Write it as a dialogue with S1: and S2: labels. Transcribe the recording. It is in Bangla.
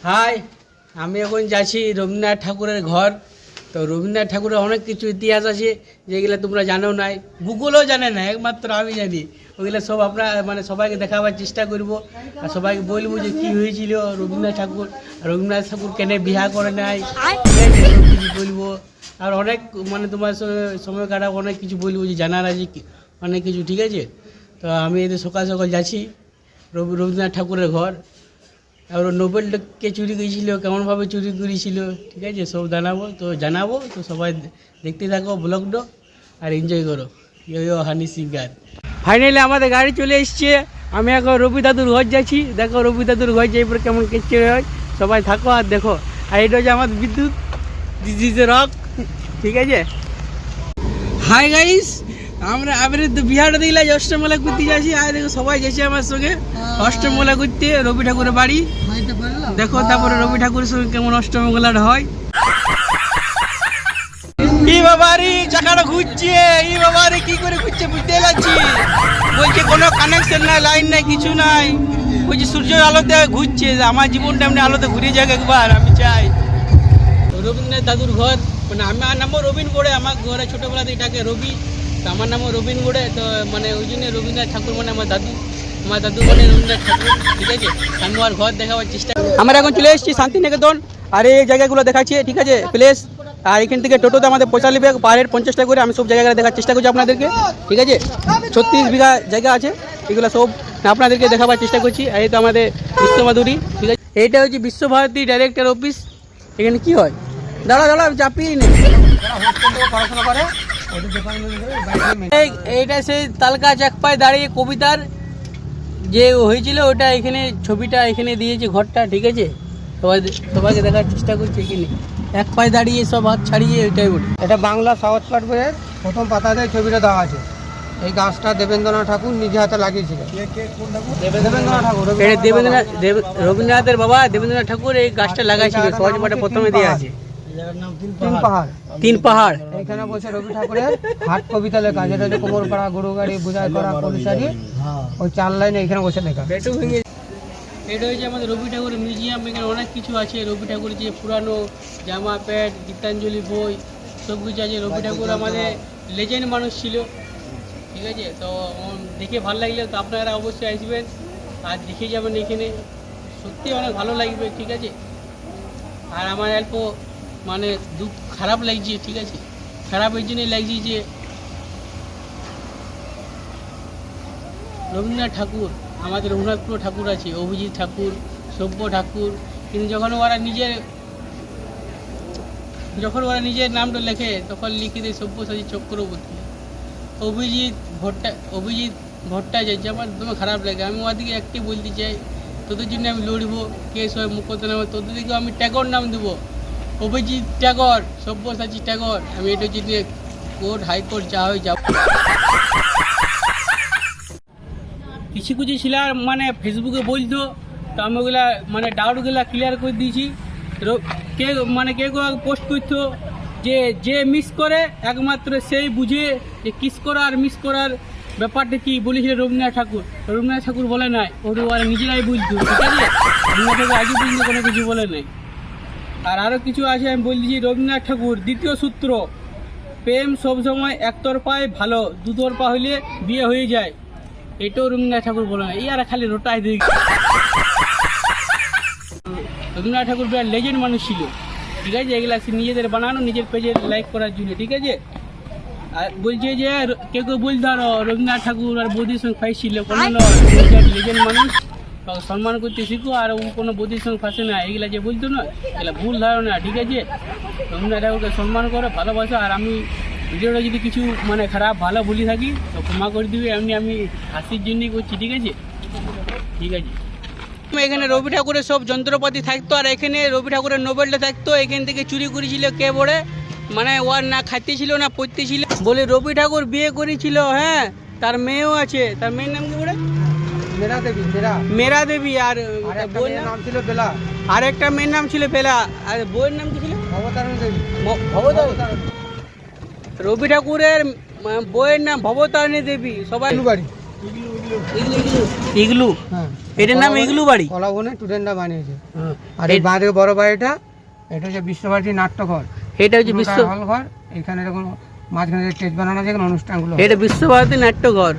S1: হাই, আমি এখন যাচ্ছি রবীন্দ্রনাথ ঠাকুরের ঘর। তো রবীন্দ্রনাথ ঠাকুরের অনেক কিছু ইতিহাস আছে যেগুলো তোমরা জানো নাই, গুগলও জানে না, একমাত্র আমি জানি। ওইগুলো সব আপনার মানে সবাইকে দেখাবার চেষ্টা করব আর সবাইকে বলবো যে কী হয়েছিল রবীন্দ্রনাথ ঠাকুর, রবীন্দ্রনাথ ঠাকুর কেন বিয়া করে নাই, সব কিছু বলবো। আর অনেক মানে তোমার সঙ্গে সময় কাটাবো, অনেক কিছু বলবো যে জানার আছে অনেক কিছু, ঠিক আছে? তো আমি এদের সকাল সকাল যাচ্ছি রবীন্দ্রনাথ ঠাকুরের ঘর। আর নোবেলটা কে চুরি করেছিল, কেমনভাবে চুরি করেছিল, ঠিক আছে, সব জানাবো। তো সবাই দেখতে থাকো ব্লগটা আর এনজয় করো। ইয়ো হানি সিঙ্গার। ফাইনালি আমাদের গাড়ি চলে এসছে। আমি এখন রবি দাদুর ঘর যাচ্ছি। দেখো রবি দাদুর ঘর যাই পরে কেমন কেচে হয়, সবাই থাকো আর দেখো। আর এটা হচ্ছে আমাদের বিদ্যুৎ, দিস ইজ রক, ঠিক আছে। হাই গাইস, আমরা তো বিহারটা দেখলাম অষ্টমমেলা ঘুরতে যাচ্ছি। আর দেখো সবাই যাচ্ছে আমার সঙ্গে অষ্টমমেলা ঘুরতে, রবি ঠাকুরের বাড়ি। দেখো তারপরে রবি ঠাকুরের সঙ্গে কেমন অষ্টমমেলাটা হয়। ই বাবারি চাকাটা ঘুরছে, ই বাবারি কি করে ঘুরছে বুঝতে পারছি। বলছে কোনো কানেকশন নাই, লাইন নাই, কিছু নাই। বলছে সূর্যের আলোতে ঘুরছে। আমার জীবনটা এমনি আলোতে ঘুরে যাক একবার, আমি চাই। রবীন্দ্রনাথ দাদুর ঘর, মানে আমার নামও রবীন গোড়ে, আমার ঘরে ছোটোবেলাতে এটাকে রবি, তো আমার নামও রবীন গোড়ে। তো মানে ওই জন্য রবীন্দ্রনাথ ঠাকুর মানে আমার দাদু মানে রবীন্দ্রনাথ ঠাকুর, ঠিক আছে। আমি আর ঘর দেখাবার চেষ্টা। আমরা এখন চলে এসেছি শান্তিনিকেতন। আর এই জায়গাগুলো দেখাচ্ছি, ঠিক আছে, প্লেস। আর এখান থেকে টোটোতে আমাদের 45 পাহাড়ের 50 টাকা করে। আমি সব জায়গায় দেখার চেষ্টা করছি আপনাদেরকে, ঠিক আছে। 36 বিঘা জায়গা আছে, এগুলো সব আপনাদেরকে দেখাবার চেষ্টা করছি। আর এই তো আমাদের বিশ্বমাধুরী, ঠিক আছে। এইটা হচ্ছে বিশ্বভারতী ডাইরেক্টর অফিস। এখানে কি হয়, দাঁড়া চাপিয়ে নেই। পড়াশোনা করে এইটা সেই তালকা চাকপায় দাঁড়িয়ে কবিতার যে হয়েছিল ওটা, এখানে ছবিটা এখানে দিয়েছে ঘরটা, ঠিক আছে। সবাইকে দেখার চেষ্টা করছি। এখানে এক পায়ে দাঁড়িয়ে সব হাত ছাড়িয়ে ওইটাই বলি।
S2: এটা বাংলা সাউথ পার্ট বইয়ের প্রথম পাতাতে ছবিটা দেওয়া আছে। এই গাছটা দেবেন্দ্রনাথ ঠাকুর নিজে হাতে লাগিয়েছিলেন।
S1: রবীন্দ্রনাথের বাবা দেবেন্দ্রনাথ ঠাকুর এই গাছটা লাগাইছিল। সহজ পাঠে প্রথমে দেওয়া আছে তিন পাহাড়।
S2: এখানে বসে রবি ঠাকুরের হাট কবিতা লেখা, যেটা হচ্ছে কোমর পাড়া, গরু গাড়ি, বোঝাই করা, পুলিশারি, ওই 4 লাইনে এখানে বসে লেখা।
S1: এটা হচ্ছে আমাদের রবি ঠাকুরের মিউজিয়াম। এখানে অনেক কিছু আছে। রবি ঠাকুরের যে পুরানো জামা প্যান্ট, গীতাঞ্জলি বই সব কিছু আছে। রবি ঠাকুর আমাদের লেজেন্ড মানুষ ছিল, ঠিক আছে। তো দেখে ভালো লাগলে তো আপনারা অবশ্যই আসবেন আর দেখে যাবেন। এখানে সত্যি অনেক ভালো লাগবে, ঠিক আছে। আর আমার অল্প মানে দুঃখ খারাপ লাগছে, ঠিক আছে। খারাপ এই জন্যই লাগছে যে রবীন্দ্রনাথ ঠাকুর, আমাদের রঘুনাথপুর ঠাকুর আছে, অভিজিৎ ঠাকুর, সভ্য ঠাকুর, কিন্তু যখন ওরা নিজের নামটা লেখে তখন লিখে দেয় সব্যসাচী চক্রবর্তী। অভিজিৎ ভট্টাচার্য আমার একদম খারাপ লাগে। আমি ওদিকে একটি বলতে চাই, তোদের জন্য আমি লড়বো, কেস হয় মুকদ্দমা হবে, তোদের দিকেও আমি ট্যাগর নাম দেবো, অভিজিৎ ট্যাগর, সব্যসাচী ট্যাগর। আমি এটার জন্য কোর্ট হাইকোর্ট যা হয় যাব। কিছু ছিল মানে ফেসবুকে বলতো, তো আমি ওগুলা মানে ডাউটগুলা ক্লিয়ার করে দিয়েছি। কে পোস্ট করতো যে মিস করে একমাত্র সেই বুঝে যে কিস করা আর মিস করার ব্যাপারটা কি বলেছিল রবীন্দ্রনাথ ঠাকুর বলে নাই, ওরা নিজেরাই বুঝতো, ঠিক আছে। রবীন্দ্রনাথ ঠাকুর আগে পর্যন্ত কোনো কিছু বলে নাই। আর আরও কিছু আছে, আমি বলছি রবীন্দ্রনাথ ঠাকুর দ্বিতীয় সূত্র, প্রেম সবসময় একতরফায় ভালো, দুতরফা হইলে বিয়ে হয়ে যায়, এটাও রবীন্দ্রনাথ ঠাকুর বলে না। এই আর খালি রোটাই দিই। রবীন্দ্রনাথ ঠাকুর বিরাট লেজেন্ড মানুষ ছিল, ঠিক আছে। এগুলা নিজেদের বানানো, নিজের পেজে লাইক করার জন্য, ঠিক আছে। আর বলছে যে কেউ বলতে পারো রবীন্দ্রনাথ ঠাকুর আর বৌদির সঙ্গে ফাঁসছিল, কোনো লেজেন্ড মানুষ, সম্মান করতে শিখো। আর ও কোনো বৌদির সঙ্গে ফাঁসে না, এগুলা যে বলতো না, এগুলা ভুল ধারণা, ঠিক আছে। রবীন্দ্রনাথ ঠাকুরকে সম্মান করো, ভালোবাসো। আর আমি ভিডিওটা যদি কিছু মানে খারাপ ভালো বলি থাকি তো ক্ষমা করে দিবে, এমনি আমি হাসির জন্যই করছি, ঠিক আছে। এখানে রবি ঠাকুরের সব যন্ত্রপাতি থাকতো। আর এখানে রবি ঠাকুরের নোবেলটা থাকতো। এখান থেকে চুরি করেছিল কে বলে, মানে ওর না খাইতে ছিল না পড়তে ছিল বলে রবি ঠাকুর বিয়ে করেছিল। হ্যাঁ, তার মেয়েও আছে। তার মেয়ের নাম কি বলে? মেরা দেবী। আর বইয়ের নাম ছিল বেলা। আর একটা মেয়ের নাম ছিল বেলা। আর বইয়ের নাম কি ছিল? ভবতারিণী দেবী। রবি ঠাকুরের বইয়ের নাম ভবতারিণী দেবী। সবাই ইগলু। এটার নাম ইগলু বাড়ি।
S2: কলাবনে স্টুডেন্টরা বানিয়েছে।
S1: হ্যাঁ।
S2: আর এই বাঁ দিকে বড় বাড়িটা, এটা হচ্ছে বিশ্বভারতী নাট্যঘর,
S1: এটা হচ্ছে বিশ্ব,
S2: হল ঘর। এখানে এরকম মাঝখানে স্টেজ বানানো আছে, এখানে অনুষ্ঠানগুলো হয়।
S1: এটা বিশ্বভারতী নাট্যঘর।